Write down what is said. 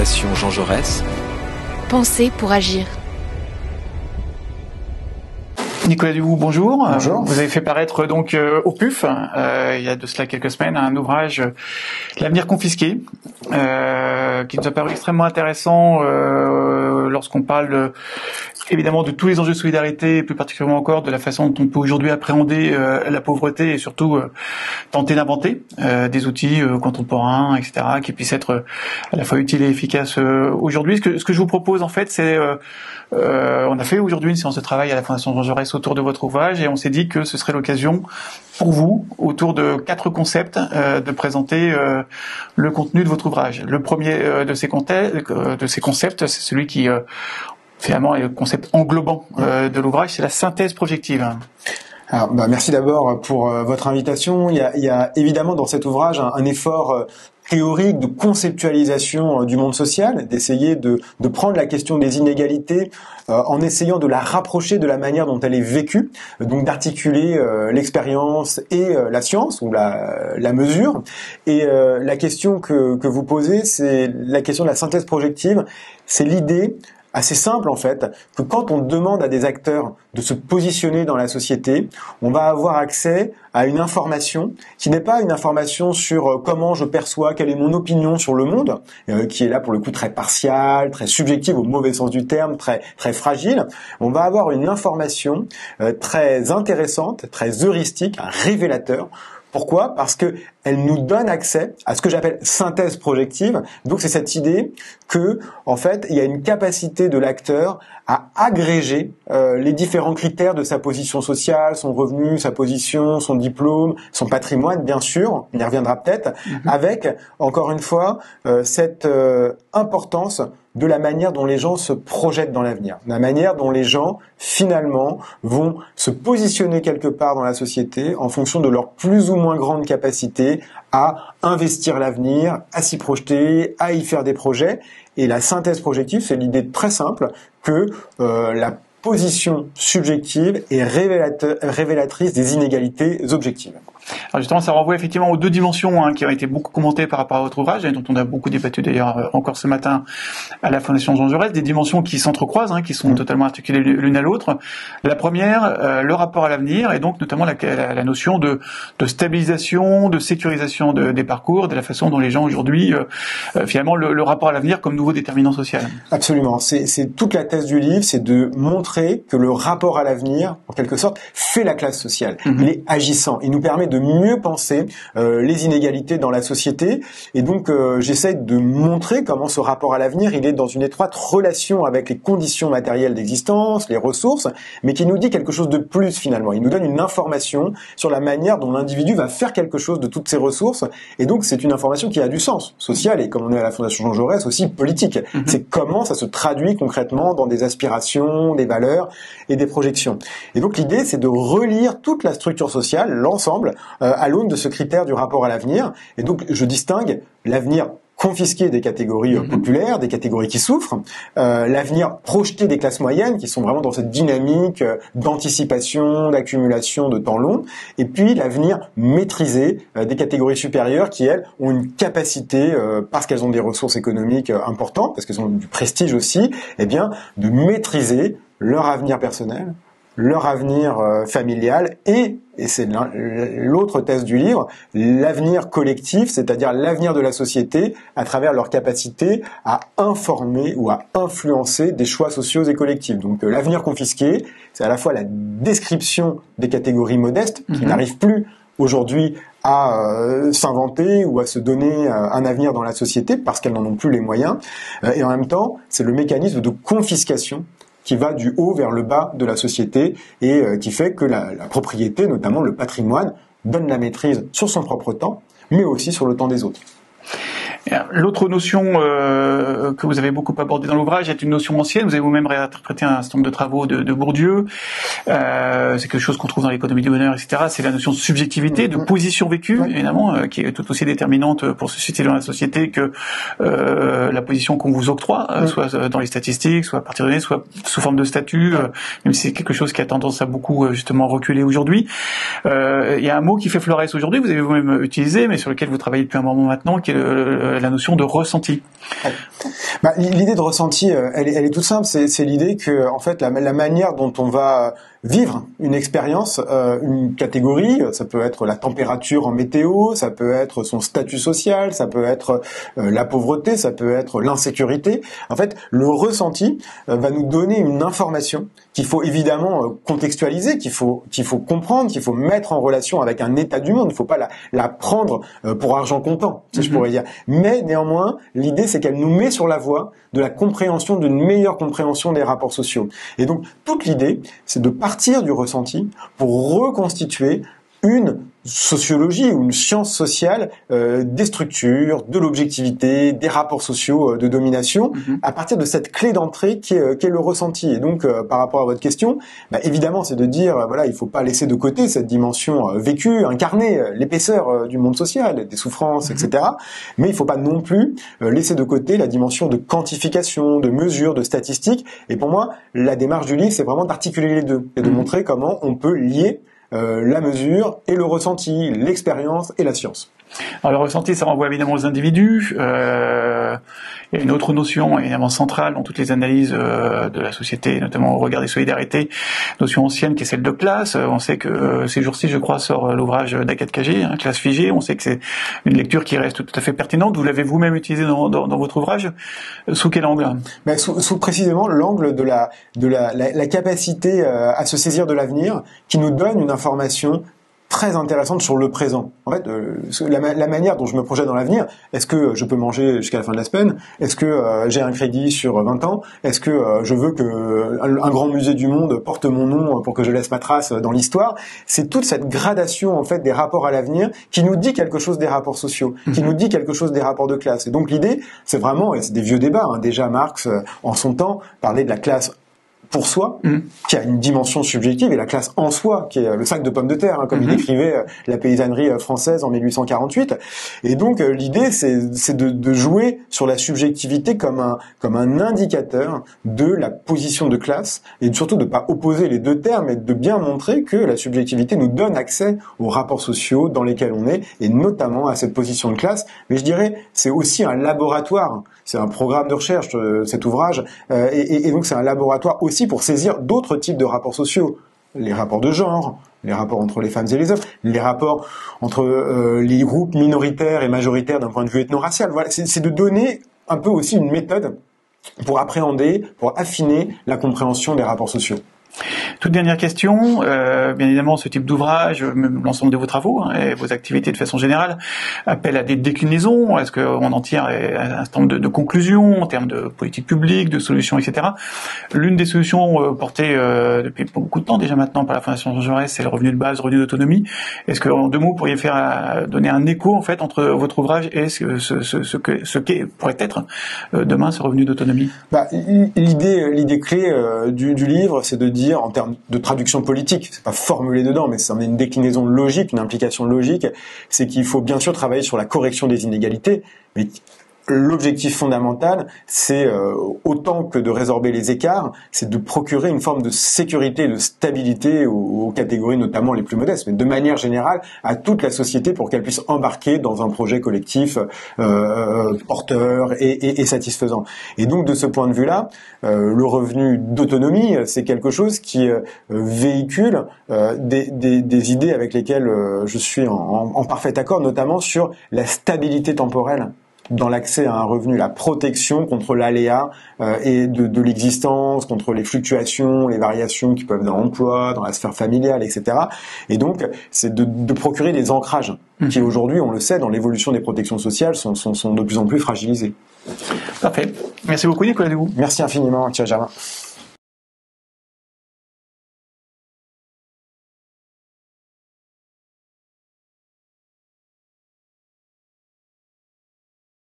Fondation Jean Jaurès. Penser pour agir. Nicolas Dubout, bonjour. Bonjour. Vous avez fait paraître donc au PUF, il y a de cela quelques semaines, un ouvrage L'avenir confisqué, qui nous a paru extrêmement intéressant lorsqu'on parle évidemment de tous les enjeux de solidarité, et plus particulièrement encore de la façon dont on peut aujourd'hui appréhender la pauvreté et surtout tenter d'inventer des outils contemporains, etc., qui puissent être à la fois utiles et efficaces aujourd'hui. Ce que je vous propose en fait, c'est on a fait aujourd'hui une séance de travail à la Fondation Jean Jaurès autour de votre ouvrage et on s'est dit que ce serait l'occasion pour vous, autour de 4 concepts, de présenter le contenu de votre ouvrage. Le premier de ces concepts, c'est celui qui finalement est le concept englobant de l'ouvrage, c'est la synthèse projective. Alors, merci d'abord pour votre invitation. Il y a évidemment dans cet ouvrage un effort théorique de conceptualisation du monde social, d'essayer de prendre la question des inégalités en essayant de la rapprocher de la manière dont elle est vécue, donc d'articuler l'expérience et la science ou la mesure. Et la question que vous posez, c'est la question de la synthèse projective. C'est l'idée assez simple en fait, que quand on demande à des acteurs de se positionner dans la société, on va avoir accès à une information qui n'est pas une information sur comment je perçois, quelle est mon opinion sur le monde, qui est là pour le coup très partiale, très subjective au mauvais sens du terme, très fragile. On va avoir une information très intéressante, très heuristique, un révélateur. Pourquoi ? Parce que elle nous donne accès à ce que j'appelle synthèse projective. Donc c'est cette idée que, en fait, il y a une capacité de l'acteur à agréger les différents critères de sa position sociale, son revenu, sa position, son diplôme, son patrimoine, bien sûr, on y reviendra peut-être, avec, encore une fois, cette importance de la manière dont les gens se projettent dans l'avenir, de la manière dont les gens, finalement, vont se positionner quelque part dans la société en fonction de leur plus ou moins grande capacité à investir l'avenir, à s'y projeter, à y faire des projets. Et la synthèse projective, c'est l'idée très simple que la position subjective est révélatrice des inégalités objectives. Alors justement, ça renvoie effectivement aux 2 dimensions qui ont été beaucoup commentées par rapport à votre ouvrage et dont on a beaucoup débattu d'ailleurs encore ce matin à la Fondation Jean Jaurès, des dimensions qui s'entrecroisent, qui sont totalement articulées l'une à l'autre. La première, le rapport à l'avenir et donc notamment la notion de stabilisation, de sécurisation des parcours, de la façon dont les gens aujourd'hui, finalement, le rapport à l'avenir comme nouveau déterminant social. Absolument. C'est toute la thèse du livre, c'est de montrer que le rapport à l'avenir, en quelque sorte, fait la classe sociale. Il est agissant. Il nous permet de mieux penser les inégalités dans la société. Et donc, j'essaie de montrer comment ce rapport à l'avenir, il est dans une étroite relation avec les conditions matérielles d'existence, les ressources, mais qui nous dit quelque chose de plus finalement. Il nous donne une information sur la manière dont l'individu va faire quelque chose de toutes ces ressources. Et donc, c'est une information qui a du sens social et, comme on est à la Fondation Jean Jaurès, aussi politique. C'est comment ça se traduit concrètement dans des aspirations, des valeurs et des projections. Et donc, l'idée, c'est de relire toute la structure sociale, l'ensemble, à l'aune de ce critère du rapport à l'avenir. Et donc, je distingue l'avenir confisqué des catégories populaires, des catégories qui souffrent, l'avenir projeté des classes moyennes, qui sont vraiment dans cette dynamique d'anticipation, d'accumulation de temps long, et puis l'avenir maîtrisé des catégories supérieures qui, elles, ont une capacité, parce qu'elles ont des ressources économiques importantes, parce qu'elles ont du prestige aussi, eh bien, de maîtriser leur avenir personnel, leur avenir familial et c'est l'autre thèse du livre, l'avenir collectif, c'est-à-dire l'avenir de la société à travers leur capacité à informer ou à influencer des choix sociaux et collectifs. Donc l'avenir confisqué, c'est à la fois la description des catégories modestes qui n'arrivent plus aujourd'hui à s'inventer ou à se donner un avenir dans la société parce qu'elles n'en ont plus les moyens. Et en même temps, c'est le mécanisme de confiscation qui va du haut vers le bas de la société et qui fait que la propriété, notamment le patrimoine, donne la maîtrise sur son propre temps, mais aussi sur le temps des autres. L'autre notion que vous avez beaucoup abordée dans l'ouvrage est une notion ancienne. Vous avez vous-même réinterprété un certain nombre de travaux de Bourdieu. C'est quelque chose qu'on trouve dans l'économie du bonheur, etc. C'est la notion de subjectivité, de position vécue, évidemment, qui est tout aussi déterminante pour se situer dans la société que la position qu'on vous octroie, soit dans les statistiques, soit à partir de données, soit sous forme de statut, même si c'est quelque chose qui a tendance à beaucoup justement reculer aujourd'hui. Il y a un mot qui fait florès aujourd'hui, vous avez vous-même utilisé, mais sur lequel vous travaillez depuis un moment maintenant, qui est la notion de ressenti. L'idée de ressenti, elle est toute simple. C'est l'idée que, en fait, la manière dont on va vivre une expérience, une catégorie, ça peut être la température en météo, ça peut être son statut social, ça peut être la pauvreté, ça peut être l'insécurité. En fait, le ressenti va nous donner une information qu'il faut évidemment contextualiser, qu'il faut comprendre, qu'il faut mettre en relation avec un état du monde. Il ne faut pas la prendre pour argent comptant, si je pourrais dire. Mais néanmoins, l'idée, c'est qu'elle nous met sur la voie de la compréhension, d'une meilleure compréhension des rapports sociaux. Et donc, toute l'idée, c'est de partir du ressenti pour reconstituer une sociologie ou une science sociale des structures, de l'objectivité, des rapports sociaux de domination, à partir de cette clé d'entrée qui est le ressenti. Et donc, par rapport à votre question, évidemment, c'est de dire, voilà, il faut pas laisser de côté cette dimension vécue, incarnée, l'épaisseur du monde social, des souffrances, etc. Mais il faut pas non plus laisser de côté la dimension de quantification, de mesure, de statistiques. Et pour moi, la démarche du livre, c'est vraiment d'articuler les deux et de montrer comment on peut lier la mesure et le ressenti, l'expérience et la science. Alors le ressenti, ça renvoie évidemment aux individus. Il y a une autre notion évidemment centrale dans toutes les analyses de la société, notamment au regard des solidarités, notion ancienne qui est celle de classe. On sait que ces jours-ci, je crois, sort l'ouvrage d'Agathe Cagé, Classe figée. On sait que c'est une lecture qui reste tout à fait pertinente. Vous l'avez vous-même utilisé dans votre ouvrage. Sous quel angle? Sous précisément l'angle de la capacité à se saisir de l'avenir, qui nous donne une information très intéressante sur le présent. En fait, la manière dont je me projette dans l'avenir, est-ce que je peux manger jusqu'à la fin de la semaine? Est-ce que j'ai un crédit sur 20 ans? Est-ce que je veux que un grand musée du monde porte mon nom pour que je laisse ma trace dans l'histoire? C'est toute cette gradation, en fait, des rapports à l'avenir qui nous dit quelque chose des rapports sociaux, qui nous dit quelque chose des rapports de classe. Et donc l'idée, c'est vraiment, et c'est des vieux débats, déjà Marx, en son temps, parlait de la classe pour soi, qui a une dimension subjective, et la classe en soi, qui est le sac de pommes de terre, comme il décrivait la paysannerie française en 1848. Et donc l'idée, c'est de jouer sur la subjectivité comme un indicateur de la position de classe, et surtout de pas opposer les deux termes, mais de bien montrer que la subjectivité nous donne accès aux rapports sociaux dans lesquels on est, et notamment à cette position de classe. Mais je dirais, c'est aussi un laboratoire, c'est un programme de recherche, cet ouvrage, et donc c'est un laboratoire aussi pour saisir d'autres types de rapports sociaux, les rapports de genre, les rapports entre les femmes et les hommes, les rapports entre les groupes minoritaires et majoritaires d'un point de vue ethno-racial. Voilà, c'est de donner un peu aussi une méthode pour appréhender, pour affiner la compréhension des rapports sociaux. Toute dernière question, bien évidemment ce type d'ouvrage, l'ensemble de vos travaux et vos activités de façon générale appellent à des déclinaisons. Est-ce qu'on en tire un certain nombre de conclusions en termes de politique publique, de solutions, etc. L'une des solutions portées depuis beaucoup de temps déjà maintenant par la Fondation Jean Jaurès, c'est le revenu de base, le revenu d'autonomie. Est-ce que en deux mots, vous pourriez donner un écho en fait entre votre ouvrage et ce qu'est pourrait être demain ce revenu d'autonomie? L'idée clé du livre, c'est de dire, en termes de traduction politique, c'est pas formulé dedans, mais c'est une déclinaison logique, une implication logique, c'est qu'il faut bien sûr travailler sur la correction des inégalités, mais l'objectif fondamental, c'est autant que de résorber les écarts, c'est de procurer une forme de sécurité, de stabilité aux catégories notamment les plus modestes, mais de manière générale à toute la société pour qu'elle puisse embarquer dans un projet collectif porteur et satisfaisant. Et donc de ce point de vue-là, le revenu d'autonomie, c'est quelque chose qui véhicule des idées avec lesquelles je suis en parfait accord, notamment sur la stabilité temporelle dans l'accès à un revenu, la protection contre l'aléa et de l'existence, contre les fluctuations, les variations qui peuvent être dans l'emploi, dans la sphère familiale, etc. Et donc, c'est de procurer des ancrages qui aujourd'hui, on le sait, dans l'évolution des protections sociales, sont de plus en plus fragilisés. Parfait. Merci beaucoup Nicolas Debout. Merci infiniment, Thierry Germain.